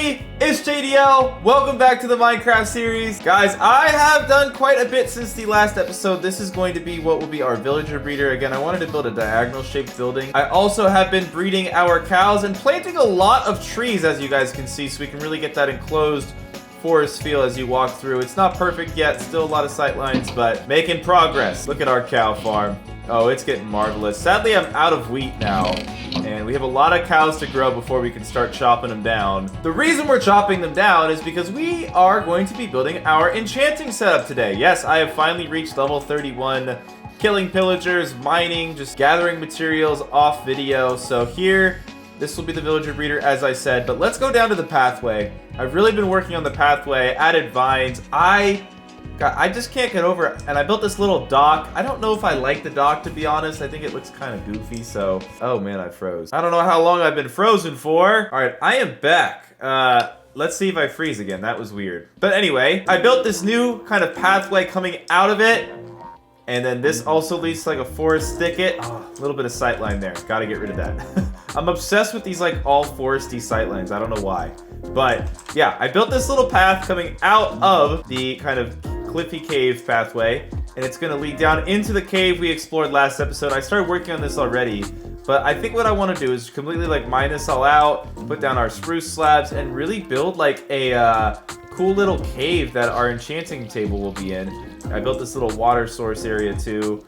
everybody, it's JDL. Welcome back to the Minecraft series. Guys, I have done quite a bit since the last episode. This is going to be what will be our villager breeder. Again, I wanted to build a diagonal shaped building. I also have been breeding our cows and planting a lot of trees, as you guys can see, so we can really get that enclosed forest feel as you walk through. It's not perfect yet, still a lot of sight lines, but making progress. Look at our cow farm. Oh, it's getting marvelous. Sadly, I'm out of wheat now, and we have a lot of cows to grow before we can start chopping them down. The reason we're chopping them down is because we are going to be building our enchanting setup today. Yes, I have finally reached level 31, killing pillagers, mining, just gathering materials off video. So here, this will be the villager breeder, as I said, but let's go down to the pathway. I've really been working on the pathway, added vines. I just can't get over it. And I built this little dock. I don't know if I like the dock, to be honest. I think it looks kind of goofy, so... Oh, man, I froze. I don't know how long I've been frozen for. All right, I am back. Let's see if I freeze again. That was weird. But anyway, I built this new kind of pathway coming out of it. And then this also leads to like a forest thicket. Oh, a little bit of sightline there. Gotta get rid of that. I'm obsessed with these like all foresty sightlines. I don't know why. But yeah, I built this little path coming out of the kind of cliffy cave pathway, and it's going to lead down into the cave we explored last episode. I started working on this already, but I think what I want to do is completely like mine this all out, put down our spruce slabs, and really build like a cool little cave that our enchanting table will be in. I built this little water source area too.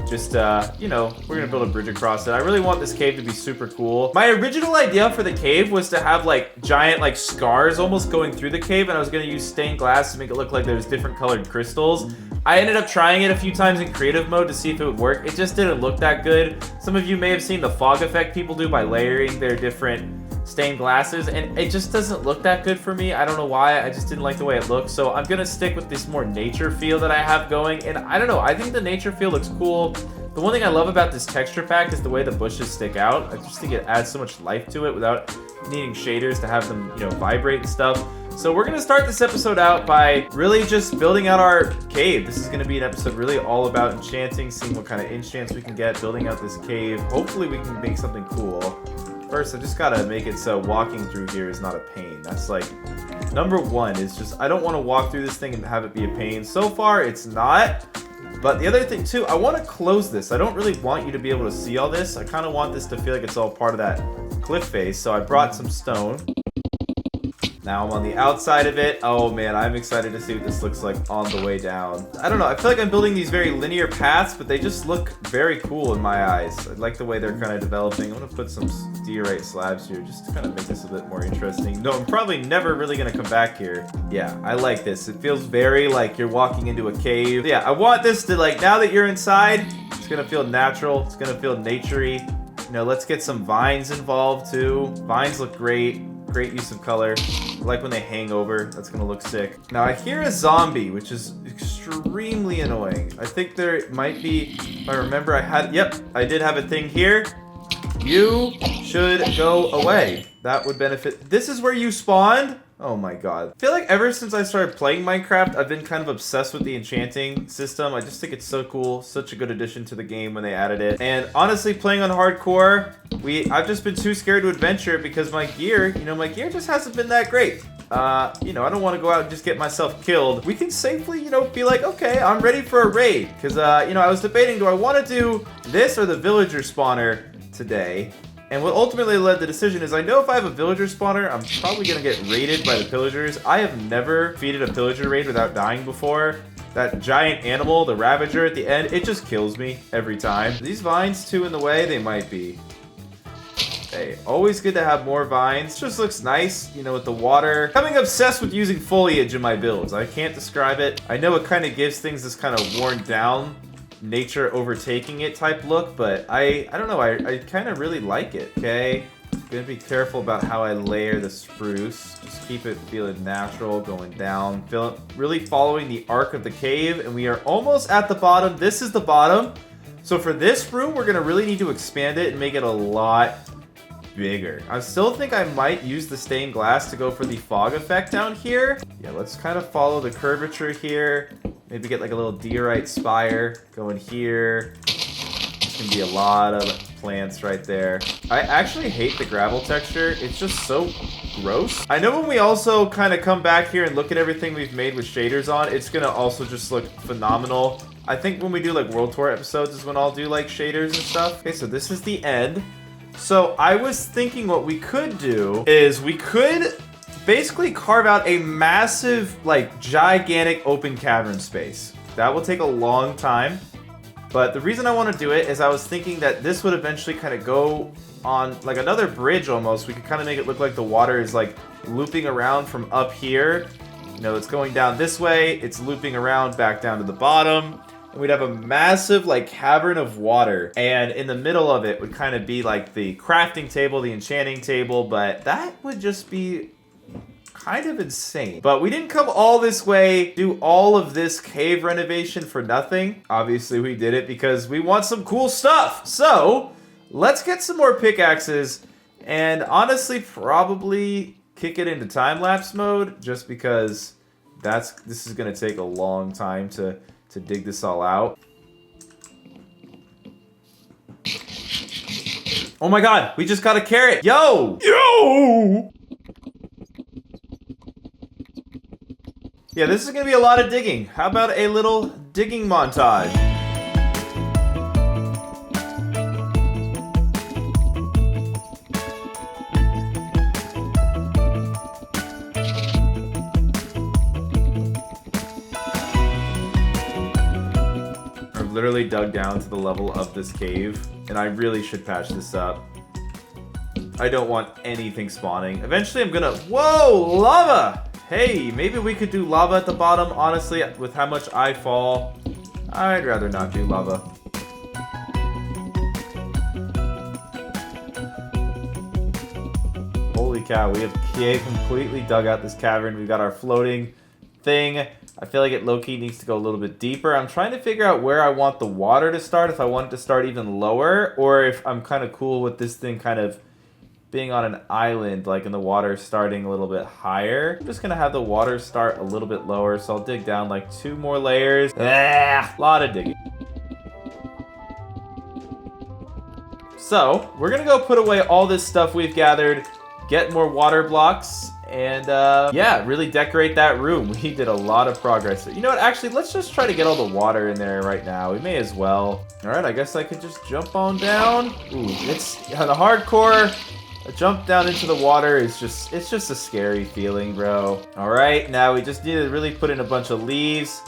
Just, you know, we're gonna build a bridge across it. I really want this cave to be super cool. My original idea for the cave was to have like giant like scars almost going through the cave, and I was gonna use stained glass to make it look like there's different colored crystals. I ended up trying it a few times in creative mode to see if it would work. It just didn't look that good. Some of you may have seen the fog effect people do by layering their different stained glasses, and it just doesn't look that good for me. I don't know why. I just didn't like the way it looks. So I'm gonna stick with this more nature feel that I have going, and I don't know, I think the nature feel looks cool. The one thing I love about this texture pack is the way the bushes stick out. I just think it adds so much life to it without needing shaders to have them, you know, vibrate and stuff. So we're gonna start this episode out by really just building out our cave. This is gonna be an episode really all about enchanting, seeing what kind of enchants we can get, building out this cave. Hopefully we can make something cool. First, I just gotta make it so walking through here is not a pain. That's like, number one is just, I don't wanna walk through this thing and have it be a pain. So far, it's not. But the other thing too, I wanna close this. I don't really want you to be able to see all this. I kinda want this to feel like it's all part of that cliff face. So I brought some stone. Now I'm on the outside of it. Oh man, I'm excited to see what this looks like on the way down. I don't know, I feel like I'm building these very linear paths, but they just look very cool in my eyes. I like the way they're kind of developing. I'm gonna put some diorite slabs here just to kind of make this a bit more interesting. No, I'm probably never really gonna come back here. Yeah, I like this. It feels very like you're walking into a cave. Yeah, I want this to like, now that you're inside, it's gonna feel natural. It's gonna feel naturey. You know, let's get some vines involved too. Vines look great. Great use of color. I like when they hang over. That's gonna look sick. Now I hear a zombie, which is extremely annoying. I think there might be, if I remember, I did have a thing here. You should go away. That would benefit. This is where you spawned? Oh my god. I feel like ever since I started playing Minecraft, I've been kind of obsessed with the enchanting system. I just think it's so cool. Such a good addition to the game when they added it. And honestly, playing on hardcore, I've just been too scared to adventure because my gear, my gear just hasn't been that great. I don't want to go out and just get myself killed. We can safely, be like, okay, I'm ready for a raid. Because, I was debating, do I want to do this or the villager spawner today? And what ultimately led the decision is I know if I have a villager spawner, I'm probably going to get raided by the pillagers. I have never defeated a pillager raid without dying before. That giant animal, the ravager at the end, it just kills me every time. Are these vines too in the way? They might be. Hey, always good to have more vines. Just looks nice, with the water. Becoming obsessed with using foliage in my builds. I can't describe it. I know it kind of gives things this kind of worn down, nature overtaking it type look, but I don't know, I kind of really like it. Okay, gonna be careful about how I layer the spruce. Just keep it feeling natural, going down, really following the arc of the cave, and we are almost at the bottom. This is the bottom. So for this room, we're gonna really need to expand it and make it a lot bigger. I still think I might use the stained glass to go for the fog effect down here. Yeah, let's kind of follow the curvature here. Maybe get like a little diorite spire going here. There's gonna be a lot of plants right there. I actually hate the gravel texture. It's just so gross. I know when we also kind of come back here and look at everything we've made with shaders on, it's gonna also just look phenomenal. I think when we do like World Tour episodes is when I'll do like shaders and stuff. Okay, so this is the end. So I was thinking what we could do is we could basically carve out a massive, like, gigantic open cavern space. That will take a long time. But the reason I want to do it is I was thinking that this would eventually kind of go on like another bridge almost. We could kind of make it look like the water is like looping around from up here. You know, it's going down this way. It's looping around back down to the bottom. And we'd have a massive like cavern of water. And in the middle of it would kind of be like the crafting table, the enchanting table. But that would just be kind of insane. But we didn't come all this way, do all of this cave renovation for nothing. Obviously we did it because we want some cool stuff. So let's get some more pickaxes and honestly probably kick it into time-lapse mode just because this is gonna take a long time to dig this all out. Oh my god, we just got a carrot. Yo! Yeah, this is gonna be a lot of digging. How about a little digging montage? I've literally dug down to the level of this cave, and I really should patch this up. I don't want anything spawning. Eventually I'm gonna... Whoa! Lava! Hey, maybe we could do lava at the bottom. Honestly, with how much I fall, I'd rather not do lava. Holy cow, we have completely dug out this cavern. We've got our floating thing. I feel like it low-key needs to go a little bit deeper. I'm trying to figure out where I want the water to start, if I want it to start even lower, or if I'm kind of cool with this thing kind of being on an island, like in the water starting a little bit higher. I'm just gonna have the water start a little bit lower, so I'll dig down like 2 more layers. A lot of digging. So, we're gonna go put away all this stuff we've gathered, get more water blocks, and yeah, really decorate that room. We did a lot of progress. You know what, actually, let's just try to get all the water in there right now. We may as well. All right, I guess I could just jump on down. Ooh, it's on the hardcore. A jump down into the water is just, it's just a scary feeling, bro. All right, now we just need to really put in a bunch of leaves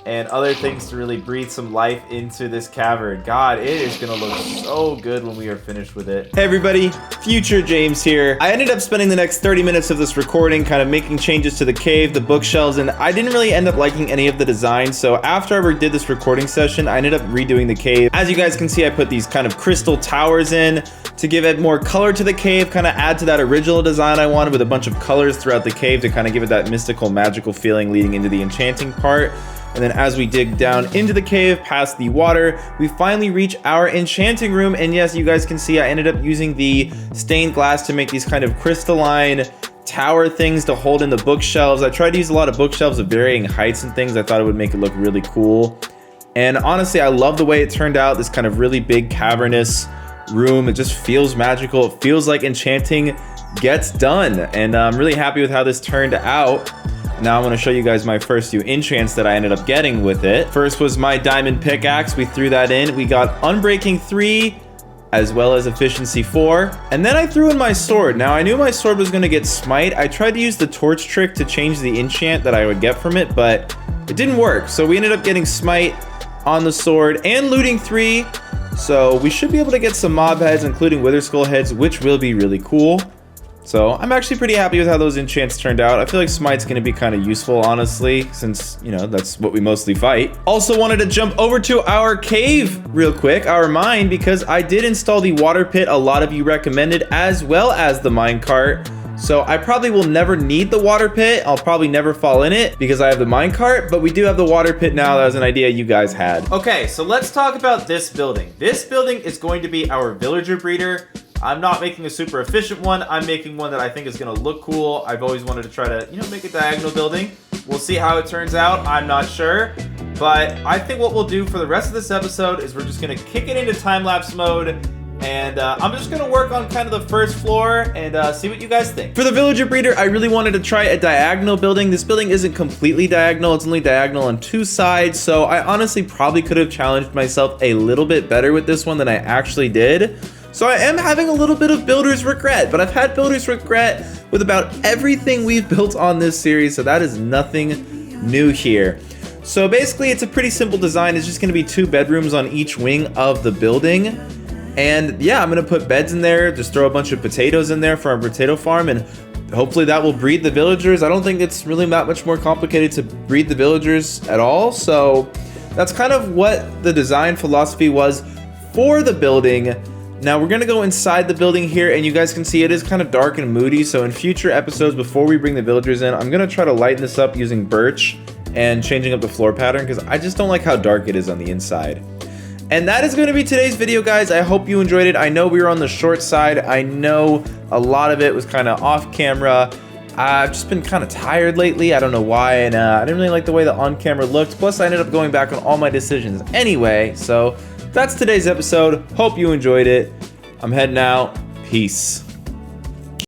and other things to really breathe some life into this cavern. God, it is gonna look so good when we are finished with it. Hey everybody, Future James here. I ended up spending the next 30 minutes of this recording kind of making changes to the cave, the bookshelves, and I didn't really end up liking any of the designs. So after I redid this recording session, I ended up redoing the cave. As you guys can see, I put these kind of crystal towers in to give it more color to the cave, kind of add to that original design I wanted with a bunch of colors throughout the cave to kind of give it that mystical, magical feeling leading into the enchanting part. And then as we dig down into the cave past the water, we finally reach our enchanting room. And yes, you guys can see I ended up using the stained glass to make these kind of crystalline tower things to hold in the bookshelves. I tried to use a lot of bookshelves of varying heights and things. I thought it would make it look really cool. And honestly, I love the way it turned out. This kind of really big cavernous room. It just feels magical. It feels like enchanting gets done. And I'm really happy with how this turned out. Now I'm going to show you guys my first few enchants that I ended up getting with it. First was my diamond pickaxe. We threw that in. We got Unbreaking 3 as well as Efficiency 4. And then I threw in my sword. Now I knew my sword was going to get Smite. I tried to use the torch trick to change the enchant that I would get from it, but it didn't work. So we ended up getting Smite on the sword and Looting 3. So we should be able to get some mob heads, including Wither Skull heads, which will be really cool. So I'm actually pretty happy with how those enchants turned out. I feel like Smite's going to be kind of useful, honestly, since, you know, that's what we mostly fight. Also wanted to jump over to our cave real quick, our mine, because I did install the water pit a lot of you recommended, as well as the minecart. So I probably will never need the water pit. I'll probably never fall in it because I have the minecart, but we do have the water pit now. That was an idea you guys had. Okay, so let's talk about this building. This building is going to be our villager breeder. I'm not making a super efficient one. I'm making one that I think is gonna look cool. I've always wanted to try to, you know, make a diagonal building. We'll see how it turns out. I'm not sure. But I think what we'll do for the rest of this episode is we're just gonna kick it into time-lapse mode And I'm just gonna work on kind of the first floor and see what you guys think. For the villager breeder, I really wanted to try a diagonal building. This building isn't completely diagonal, it's only diagonal on 2 sides, so I honestly probably could have challenged myself a little bit better with this one than I actually did. So I am having a little bit of builder's regret, but I've had builder's regret with about everything we've built on this series, so that is nothing new here. So basically, it's a pretty simple design. It's just gonna be 2 bedrooms on each wing of the building. And yeah, I'm gonna put beds in there, just throw a bunch of potatoes in there for our potato farm, and hopefully that will breed the villagers. I don't think it's really that much more complicated to breed the villagers at all. So that's kind of what the design philosophy was for the building. Now we're gonna go inside the building here, and you guys can see it is kind of dark and moody. So in future episodes, before we bring the villagers in, I'm gonna try to lighten this up using birch and changing up the floor pattern, because I just don't like how dark it is on the inside. And that is going to be today's video, guys. I hope you enjoyed it. I know we were on the short side. I know a lot of it was kind of off camera. I've just been kind of tired lately. I don't know why, and I didn't really like the way the on camera looked. Plus, I ended up going back on all my decisions anyway. So that's today's episode. Hope you enjoyed it. I'm heading out. Peace.